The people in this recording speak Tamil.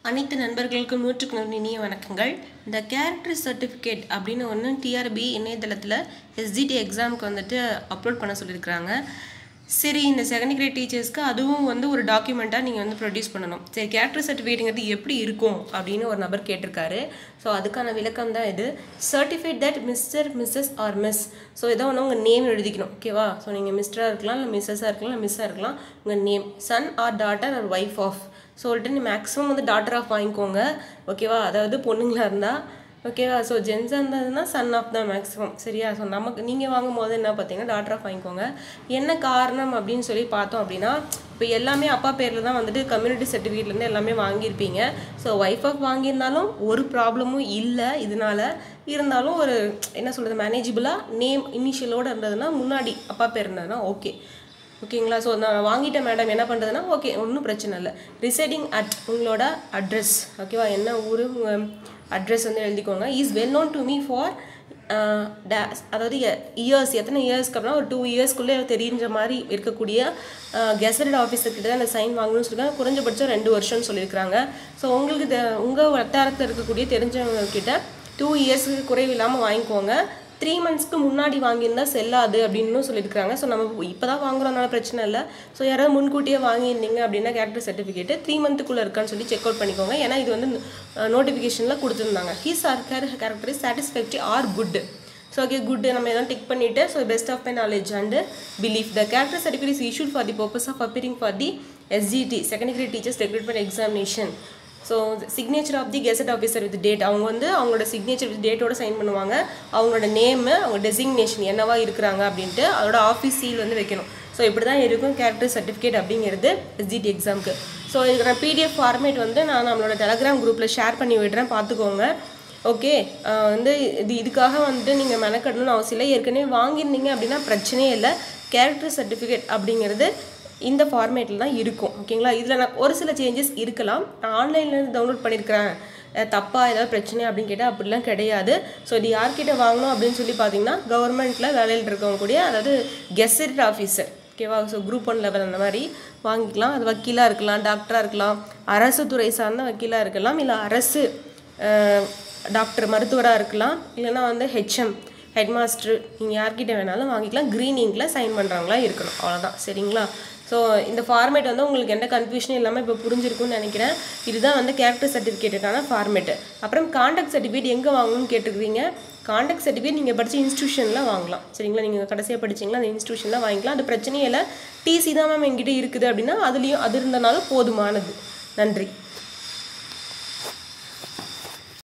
அனைத்து நண்பர்களுக்கும் 100க்கு இனிய வணக்கங்கள். இந்த கேரக்டர் சர்டிஃபிகேட் அப்படின்னு ஒன்று டிஆர்பி இணையதளத்தில் எஸ்ஜிடி எக்ஸாமுக்கு வந்துட்டு அப்லோட் பண்ண சொல்லியிருக்கிறாங்க. சரி, இந்த செகண்ட் கிரேட் டீச்சர்ஸ்க்கு அதுவும் வந்து ஒரு டாக்குமெண்ட்டாக நீங்கள் வந்து ப்ரொடியூஸ் பண்ணணும். சரி, கேரக்டர் சர்டிஃபிகேட்டுங்கிறது எப்படி இருக்கும் அப்படின்னு ஒரு நபர் கேட்டிருக்காரு. ஸோ அதுக்கான விளக்கம் தான் இது. Certified that mister, missus or miss. So இதை ஒன்று உங்கள் நேம் எழுதிக்கணும், ஓகேவா? ஸோ நீங்கள் மிஸ்டராக இருக்கலாம், இல்லை மிஸ்ஸஸாக இருக்கலாம், இல்லை மிஸ்ஸாக இருக்கலாம். உங்கள் name, son or daughter or wife of சொல்லிட்டு நீ மேக்ஸிமம் வந்து டாட்டர் ஆஃப் வாங்கிக்கோங்க, ஓகேவா? அதாவது பொண்ணுங்களாக இருந்தால், ஓகேவா? ஸோ ஜென்ஸாக இருந்ததுன்னா சன் ஆஃப் தான் மேக்ஸிமம், சரியா? ஸோ நமக்கு நீங்கள் வாங்கும் போது என்ன பார்த்தீங்கன்னா டாட்டர் ஆஃப் வாங்கிக்கோங்க. என்ன காரணம் அப்படின்னு சொல்லி பார்த்தோம் அப்படின்னா, இப்போ எல்லாமே அப்பா பேரில் தான் வந்துட்டு கம்யூனிட்டி சர்டிஃபிகேட்லேருந்து எல்லாமே வாங்கியிருப்பீங்க. ஸோ ஒய்ஃப் ஆஃப் வாங்கியிருந்தாலும் ஒரு ப்ராப்ளமும் இல்லை. இதனால இருந்தாலும் ஒரு என்ன சொல்கிறது, மேனேஜபிளாக நேம் இனிஷியலோடு இருந்ததுன்னா, முன்னாடி அப்பா பேர் இருந்ததுன்னா ஓகே, ஓகேங்களா? ஸோ நான் வாங்கிட்டேன் மேடம், என்ன பண்ணுறதுன்னா ஓகே, ஒன்றும் பிரச்சனை இல்லை. ரிசைடிங் அட் உங்களோட அட்ரஸ், ஓகேவா? என்ன ஊர், உங்கள் அட்ரஸ் வந்து எழுதிக்கோங்க. Is well known to me for அதாவது இயர்ஸ், எத்தனை இயர்ஸ்க்கு அப்புறம் ஒரு 2 இயர்ஸ்க்குள்ளே தெரிஞ்ச மாதிரி இருக்கக்கூடிய கெசட்டட் ஆஃபீஸர்கிட்ட தான் அந்த சைன் வாங்கணும்னு சொல்லியிருக்காங்க. குறைஞ்சபட்சம் 2 வருஷம்னு சொல்லியிருக்கிறாங்க. ஸோ உங்களுக்கு உங்கள் வட்டாரத்தில் இருக்கக்கூடிய தெரிஞ்சவங்கக்கிட்ட 2 இயர்ஸுக்கு குறைவில்லாமல் வாங்கிக்கோங்க. 3 மந்த்ஸ்க்கு முன்னாடி வாங்கியிருந்தால் செல்லாது அப்படின்னு சொல்லியிருக்காங்க. ஸோ நம்ம இப்போ தான் வாங்குறதுனால பிரச்சனை இல்லை. ஸோ யாராவது முன்கூட்டியே வாங்கியிருந்தீங்க அப்படின்னா கேரக்டர் சர்டிஃபிகேட்டு 3 மந்த்துக்குள்ளே இருக்கான்னு சொல்லி செக் அவுட் பண்ணிக்கோங்க. ஏன்னா இது வந்து நோட்டிஃபிகேஷனில் கொடுத்துருந்தாங்க. His or character is satisfactory or good. So okay, good நம்ம எல்லாம் டிக் பண்ணிவிட்டு, so best of my knowledge and belief the character certificate is issued for the purpose of appearing for the SGT second grade teachers recruitment examination. So signature of the gazette officer with date, அவங்க வந்து அவங்களோட சிக்னேச்சர் வித் டேட்டோட சைன் பண்ணுவாங்க. அவங்களோட நேமு, அவங்க டெசிக்னேஷன் என்னவா இருக்கிறாங்க அப்படின்ட்டு அதோட ஆஃபீஸ் சீல் வந்து வைக்கணும். ஸோ இப்படி தான் இருக்கும் கேரக்டர் சர்டிஃபிகேட் அப்படிங்கிறது எஸ்ஜிடி எக்ஸாமுக்கு. ஸோ இதுக்கு நான் பிடிஎஃப் ஃபார்மேட் வந்து நான் நம்மளோட டெலகிராம் குரூப்பில் ஷேர் பண்ணி விடுறேன், பார்த்துக்கோங்க. ஓகே, வந்து இதுக்காக வந்துட்டு நீங்கள் மெனக்கடணும்னு அவசியம் இல்லை. ஏற்கனவே வாங்கியிருந்தீங்க அப்படின்னா பிரச்சனையே இல்லை. கேரக்டர் சர்டிஃபிகேட் அப்படிங்கிறது இந்த ஃபார்மேட்டில் தான் இருக்கும், ஓகேங்களா? இதில் நான் ஒரு சில சேஞ்சஸ் இருக்கலாம். நான் ஆன்லைன்லேருந்து டவுன்லோட் பண்ணியிருக்கிறேன், தப்பாக ஏதாவது பிரச்சனை அப்படின்னு கேட்டால் அப்படிலாம் கிடையாது. ஸோ இது யார்கிட்ட வாங்கணும் அப்படின்னு சொல்லி பார்த்தீங்கன்னா, கவர்மெண்ட்டில் வேலையில் இருக்கவங்க கூடிய, அதாவது கெசட்டட் ஆஃபீஸர், ஓகேவா? ஸோ குரூப் 1 லெவல் அந்த மாதிரி வாங்கிக்கலாம். அது வக்கீலாக இருக்கலாம், டாக்டராக இருக்கலாம், அரசு துறை சார்ந்த வக்கீலாக இருக்கலாம், இல்லை அரசு டாக்டர் மருத்துவராக இருக்கலாம், இல்லைனா வந்து ஹெச்எம் ஹெட் மாஸ்டர், நீங்கள் யார்கிட்ட வேணாலும் வாங்கிக்கலாம். க்ரீன் இங்கில் சைன் பண்ணுறவங்களா இருக்கணும், அவ்வளோதான், சரிங்களா? ஸோ இந்த ஃபார்மேட் வந்து உங்களுக்கு எந்த கன்ஃபியூஷனும் இல்லாமல் இப்போ புரிஞ்சிருக்குன்னு நினைக்கிறேன். இதுதான் வந்து கேரக்டர் சர்டிஃபிகேட்டுக்கான ஃபார்மேட்டு. அப்புறம் கான்டாக்ட் சர்டிஃபிகேட் எங்கே வாங்கணும்னு கேட்டுருக்கீங்க. கான்டாக்ட் சர்டிஃபிகேட் நீங்கள் படித்த இன்ஸ்டியூஷனில் வாங்கலாம், சரிங்களா? நீங்கள் கடைசியாக படிச்சிங்களா அந்த இன்ஸ்டியூஷனில் வாங்கிக்கலாம். அது பிரச்சனையே இல்லை. டிசி தான் மேம் எங்கிட்ட இருக்குது அப்படின்னா அதுலேயும் அது இருந்தனாலும் போதுமானது. நன்றி.